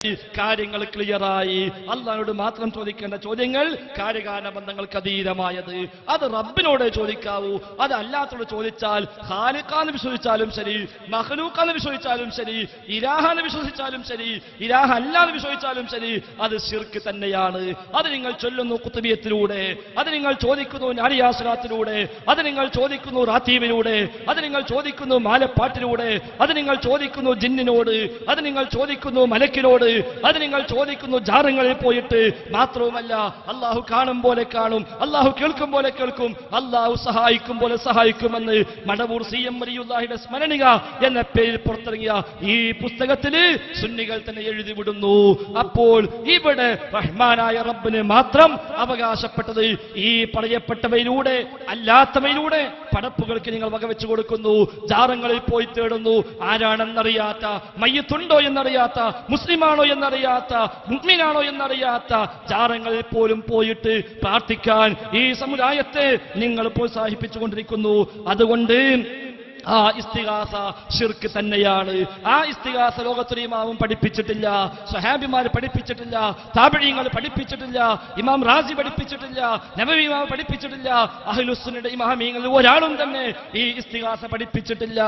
കാര്യങ്ങൾ ക്ലിയറായി. അള്ളാഹുവോട് മാത്രം ചോദിക്കേണ്ട ചോദ്യങ്ങൾ കാര്യകാരണ ബന്ധങ്ങൾക്ക് അതീതമായത് അത് റബ്ബിനോട് ചോദിക്കാവൂ. അത് അല്ലാത്തോട് ചോദിച്ചാൽ ഖാലിഖാന്ന് വിശ്വസിച്ചാലും ശരി, മഖ്ലൂഖാന്ന് വിശ്വസിച്ചാലും ശരി, ഇലാഹാന്ന് വിശ്വസിച്ചാലും ശരി, ഇലാഹ അല്ലാന്ന് വിശ്വസിച്ചാലും ശരി, അത് ശിർക്ക് തന്നെയാണ്. അത് നിങ്ങൾ ചൊല്ലുന്നു ഖുത്ബിയത്തിലൂടെ, അത് നിങ്ങൾ ചോദിക്കുന്നു നാരിയാസ്ലാത്തിലൂടെ, അത് നിങ്ങൾ ചോദിക്കുന്നു റാത്തീബിലൂടെ, അത് നിങ്ങൾ ചോദിക്കുന്നു മാലപ്പാട്ടിലൂടെ, അത് നിങ്ങൾ ചോദിക്കുന്നു ജിന്നിനോട്, അത് നിങ്ങൾ ചോദിക്കുന്നു മലക്കിനോട്, അത് നിങ്ങൾ ചോദിക്കുന്നു ജാറങ്ങളിൽ പോയിട്ട്. മാത്രവുമല്ല അള്ളാഹു കാണും പോലെ കാണും, അള്ളാഹു കേൾക്കും പോലെ കേൾക്കും, അള്ളാഹു സഹായിക്കും പോലെ സഹായിക്കുമെന്ന് മടവൂർ CM വലിയുല്ലാഹിയുടെ സ്മരണിക എന്ന പേരിൽ പുറത്തിറങ്ങിയ ഈ പുസ്തകത്തില് സുന്നികൾ തന്നെ എഴുതി വിടുന്നു. അപ്പോൾ ഇവിടെ റഹ്മാനായ റബ്ബിന് മാത്രം അവകാശപ്പെട്ടത് ഈ പറയപ്പെട്ടവയിലൂടെ അല്ലാത്തവയിലൂടെ പടപ്പുകൾക്ക് നിങ്ങൾ വകവെച്ചു കൊടുക്കുന്നു. ജാറങ്ങളിൽ പോയി തേടുന്നു. ആരാണെന്നറിയാത്ത, മയ്യത്തുണ്ടോ എന്നറിയാത്ത, മുസ്ലിമാണോ എന്നറിയാത്ത, മുഅ്മിനാണോ എന്നറിയാത്ത ജാറങ്ങളിൽ പോലും പോയിട്ട് പ്രാർത്ഥിക്കാൻ ഈ സമുദായത്തെ നിങ്ങൾ പ്രോത്സാഹിപ്പിച്ചുകൊണ്ടിരിക്കുന്നു. അതുകൊണ്ട് ആ ഇസ്തിഗാസ ശിർക്ക് തന്നെയാണ്. ആ ഇസ്തിഗാസ ലോകത്തൊരു ഇമാമും പഠിപ്പിച്ചിട്ടില്ല, സ്വഹാബിമാർ പഠിപ്പിച്ചിട്ടില്ല, താബിഈങ്ങൾ പഠിപ്പിച്ചിട്ടില്ല, ഇമാം റാസി പഠിപ്പിച്ചിട്ടില്ല, നബവി ഇമാം പഠിപ്പിച്ചിട്ടില്ല, അഹ്ലുസുന്നയുടെ ഇമാമീങ്ങളിൽ ഒരാളും തന്നെ ഈ ഇസ്തിഗാസ പഠിപ്പിച്ചിട്ടില്ല.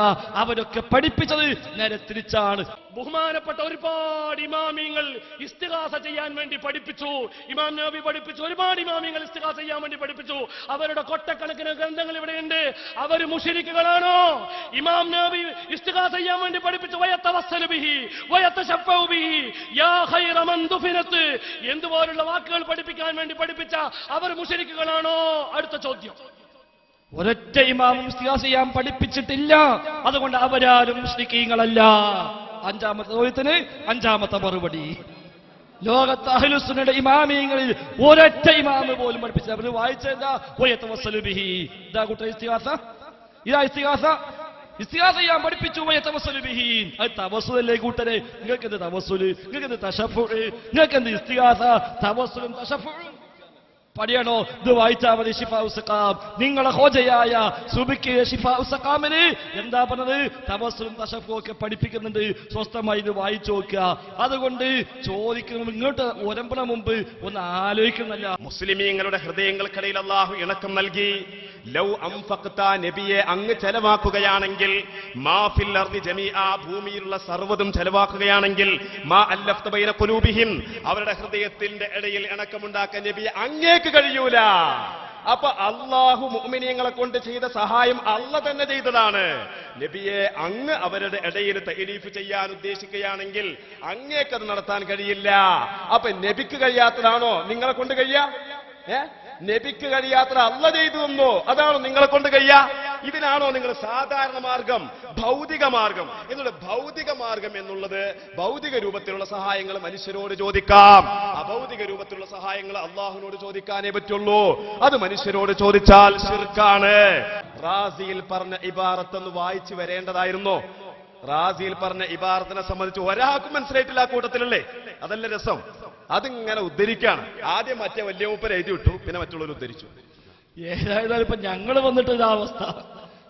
അവരൊക്കെ പഠിപ്പിച്ചത് നേരെ തിരിച്ചാണ്. ബഹുമാനപ്പെട്ട ഒരുപാട് ഇമാമിങ്ങൾ ഇസ്തിഗാസ ചെയ്യാൻ വേണ്ടി പഠിപ്പിച്ചു. ഇമാം നബവി പഠിപ്പിച്ചു, ഒരുപാട് ഇമാമിങ്ങൾ ഇസ്തിഗാസ ചെയ്യാൻ വേണ്ടി പഠിപ്പിച്ചു. അവരുടെ കൊട്ടക്കണക്കിന് ഗ്രന്ഥങ്ങൾ ഇവിടെയുണ്ട്. അവർ മുശ്രിക്കുകളാണോ? ഇമാം നബവി ഇസ്തിഗാസ ചെയ്യാൻ വേണ്ടി പഠിപ്പിച്ചു വയതവസ്സലു ബിഹി വയതശഫഉ ബിഹി യാ ഖൈറ മൻ ദുഫിനത് എന്തുപോലുള്ള വാക്കുകൾ പഠിപ്പിക്കാൻ വേണ്ടി പഠിപ്പിച്ച അവർ മുശ്രിക്കുകളാണോ? അടുത്ത ചോദ്യം. ഒരൊറ്റ ഇമാമും ഇസ്തിഗാസ ചെയ്യാൻ പഠിപ്പിച്ചിട്ടില്ല. അതുകൊണ്ട് അവരാരും മുശ്രിക്കീങ്ങളല്ല. അഞ്ചാമത്തെ ചോദ്യത്തിന് അഞ്ചാമത്തെ മറുപടി. ലോകത്ത് അഹ്ലുസുന്നയുടെ ഇമാമീങ്ങളിൽ ഒരൊറ്റ ഇമാമ് പോലും പഠിപ്പിച്ചില്ല. അവർ വായിച്ചെന്താ? വയതവസ്സലു ബിഹി. ഇതാ കൂട്ട ഇസ്തിഗാസ, ഇതാ ഇസ്തിഗാസ. ഇസ്തിഗാസ ചെയ്യാൻ പഠിപ്പിച്ചു വയതവസ്സലു ബിഹി. അത് തവസ്സുലല്ലേ കൂട്ടരെ? നിങ്ങൾക്ക് എന്ത് തവസ്സുല്? നിങ്ങൾക്ക് എന്ത് തശഫുഉ? നിങ്ങൾക്ക് എന്ത് ഇസ്തിഗാസ? തവസ്സുലും തശഫുഉം പഠിയണോ? ഇത് വായിച്ചാൽ മതി. ശിഫാഉ സഖാം, നിങ്ങളെ ഹോജയായ സുബിക്ക് ശിഫാഉ സഖാമിന് എന്താ പറഞ്ഞത്? തവസ്സുലും തശഫുഉം ഒക്കെ പഠിപ്പിക്കുന്നുണ്ട്. സ്വസ്ഥമായി ഇത് വായിച്ചു നോക്കുക. അതുകൊണ്ട് ചോദിക്കുന്ന ഇങ്ങോട്ട് ഒരമ്പണ മുമ്പ് ഒന്ന് ആലോചിക്കുന്നല്ല. മുസ്ലിമീങ്ങളുടെ ഹൃദയങ്ങൾക്കിടയിൽ അല്ലാഹു ഇണക്കം നൽകി. ലൗ അൻഫഖ്ത, നബിയെ അങ്ങ് ചെലവാക്കുകയാണെങ്കിൽ, മാ ഫിൽ അർദി ജമീഅ, ഭൂമിയിലുള്ള സർവ്വതും ചെലവാക്കുകയാണെങ്കിൽ, മാ അല്ലഫ്ത ബൈന ഖുലൂബിഹിം, അവരുടെ ഹൃദയത്തിന്റെ ഇടയിൽ ഇണക്കമുണ്ടാക്കാൻ നബിയെ അങ്ങേക്ക് കഴിയൂല. അപ്പൊ അള്ളാഹു മുഅ്മിനീങ്ങളെ കൊണ്ട് ചെയ്ത സഹായം അള്ള തന്നെ ചെയ്തതാണ്. നബിയെ അങ്ങ് അവരുടെ ഇടയിൽ തഅലീഫ് ചെയ്യാൻ ഉദ്ദേശിക്കുകയാണെങ്കിൽ അങ്ങേക്കത് നടത്താൻ കഴിയില്ല. അപ്പൊ നബിക്ക് കഴിയാത്തതാണോ നിങ്ങളെ കൊണ്ട് കഴിയാ? നബിക്ക് കഴിയാത്ത അള്ള ചെയ്തു തന്നോ? അതാണോ നിങ്ങളെ കൊണ്ട് കഴിയാ? ഇതിനാണോ നിങ്ങൾ സാധാരണ മാർഗം, ഭൗതിക മാർഗം എന്നുള്ള? ഭൗതിക മാർഗം എന്നുള്ളത് ഭൗതിക രൂപത്തിലുള്ള സഹായങ്ങൾ മനുഷ്യരോട് ചോദിക്കാം. അഭൗതിക രൂപത്തിലുള്ള സഹായങ്ങൾ അള്ളാഹുവിനോട് ചോദിക്കാനേ പറ്റുള്ളൂ. അത് മനുഷ്യരോട് ചോദിച്ചാൽ ശിർക്കാണ്. റാസിയിൽ പറഞ്ഞ ഇബാറത്ത് ഒന്ന് വായിച്ചു വരേണ്ടതായിരുന്നോ? റാസിയിൽ പറഞ്ഞ ഇബാറത്തിനെ സംബന്ധിച്ച് ഒരാൾക്കും മനസ്സിലായിട്ടില്ല. ആ കൂട്ടത്തിലല്ലേ? അതല്ല രസം. അതിങ്ങനെ ഉദ്ധരിക്കാണ്. ആദ്യം മറ്റേ വലിയ മൂപ്പര് എഴുതി വിട്ടു, പിന്നെ മറ്റുള്ളവർ ഉദ്ധരിച്ചു. ഏതായാലും ഇപ്പൊ ഞങ്ങൾ വന്നിട്ട് ഇതാവസ്ഥ.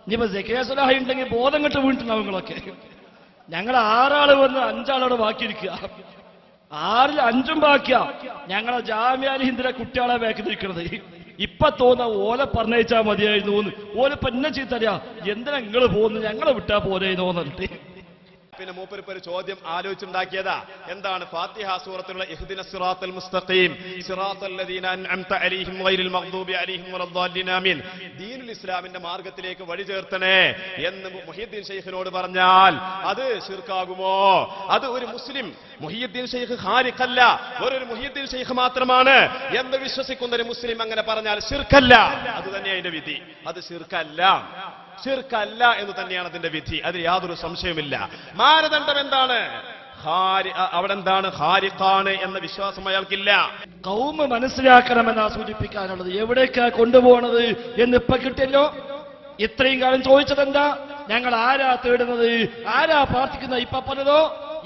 ഇനിയിപ്പോ സക്കറിയ സ്വലാഹി ഉണ്ടെങ്കിൽ ബോധം കെട്ട് വീണിട്ടുണ്ടാവും നിങ്ങളൊക്കെ. ഞങ്ങൾ 6 ആള് വന്ന് 5 ആളോട് ബാക്കിയിരിക്കുക. 6ൽ 5ഉം ബാക്കിയാ. ഞങ്ങളെ ജാമിഅ അൽ ഹിന്ദിലെ കുട്ടികളെ ബാക്കി നിൽക്കുന്നത്. ഇപ്പൊ തോന്നുന്ന ഓലെ പറഞ്ഞയച്ചാ മതിയായിരുന്നു. ഓലിപ്പ എന്നെ ചീത്തറിയാ, എന്തിനാ നിങ്ങൾ പോകുന്നു, ഞങ്ങളെ വിട്ടാ പോരായിരുന്നു എന്നിട്ട്. പിന്നെ മൂപ്പരിപ്പ് ഒരു ചോദ്യം ആലോചിച്ചുണ്ടാക്കിയതാ. എന്താണ്? ഫാത്തിഹ സൂറത്തിലുള്ള ഇഹ്ദിന സിറാത്തൽ മുസ്തഖീം സിറാത്തൽ ലദീന അൻഅംത അലൈഹിം ഗൈറിൽ മഗ്ദൂബി അലൈഹിം വലദ്ദാലിൻ ആമീൻ, ദീനുൽ ഇസ്ലാമിന്റെ മാർഗത്തിലേക്ക് വഴി ചേർത്തണേ എന്ന് മുഹിയുദ്ദീൻ ശൈഖിനോട് പറഞ്ഞാൽ അത് ശിർക്കാകുമോ? അത് ഒരു മുസ്ലിം മുഹിയുദ്ദീൻ ശൈഖ് ഖാരിഖല്ല, ഒരു മുഹിയുദ്ദീൻ ശൈഖ് മാത്രമാണ് എന്ന് വിശ്വസിക്കുന്ന ഒരു മുസ്ലിം അങ്ങനെ പറഞ്ഞാൽ ശിർക്കല്ല. അത് തന്നെ അതിന്റെ വിധി. അത് ശിർക്കല്ല, ശിർക്കല്ല എന്ന് തന്നെയാണ് അതിന്റെ വിധി. അതിൽ യാതൊരു സംശയമില്ല. മാനദണ്ഡം എന്താണ്? അവിടെ എന്താണ്? ഖാരിഖാണ് എന്ന വിശ്വാസം അയാൾക്കില്ല. ഖൗമ മനസ്സിലാക്കണമെന്നാ സൂചിപ്പിക്കാനുള്ളത്. എവിടേക്കാ കൊണ്ടുപോകണത് എന്ന് ഇപ്പൊ കിട്ടിയല്ലോ. ഇത്രയും കാലം ചോദിച്ചത് എന്താ? ഞങ്ങൾ ആരാ തേടുന്നത്, ആരാ പ്രാർത്ഥിക്കുന്നത്? ഇപ്പൊ പറഞ്ഞതോ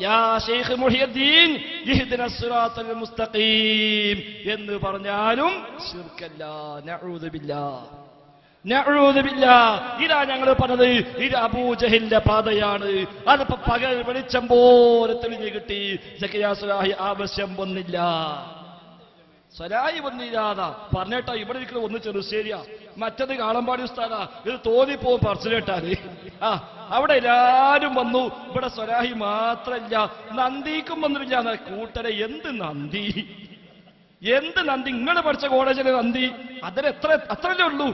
യാ ശൈഖ് മുഹിയുദ്ദീൻ ഇഹ്ദിനസ് സിറാത്തൽ മുസ്തഖീം എന്ന് പറഞ്ഞാലും ശിർക്കല്ല. നഊദു ബില്ലാഹ്. നഊദു ബില്ലാഹ്. ഇതാ ഞങ്ങൾ പറഞ്ഞത് ഇത് അബൂജഹലിന്റെ പാതയാണ്. അതിപ്പോ പകൽ വെളിച്ചം പോലെ തെളിഞ്ഞു കിട്ടി. സക്കറിയ സ്വലാഹി ആവശ്യം വന്നില്ല, സ്വലാഹി വന്നില്ലാതാ പറഞ്ഞേട്ടാ. ഇവിടെ ഇരിക്കുന്നത് ഒന്ന് ചെറുശ്ശേരിയാ, മറ്റത് കാളമ്പാടി ഉസ്താദാ. ഇത് തോന്നിപ്പോവും പറച്ചിലേട്ടാല്. അവിടെ എല്ലാരും വന്നു, ഇവിടെ സ്വലാഹി മാത്രല്ല, നന്ദിക്കും വന്നില്ല. കൂട്ടരെ എന്ത് നന്ദി, എന്ത് നന്ദി. നിങ്ങൾ പഠിച്ച കോളേജിലെ നന്ദി അതിലെത്ര അത്രല്ലേ ഉള്ളൂ.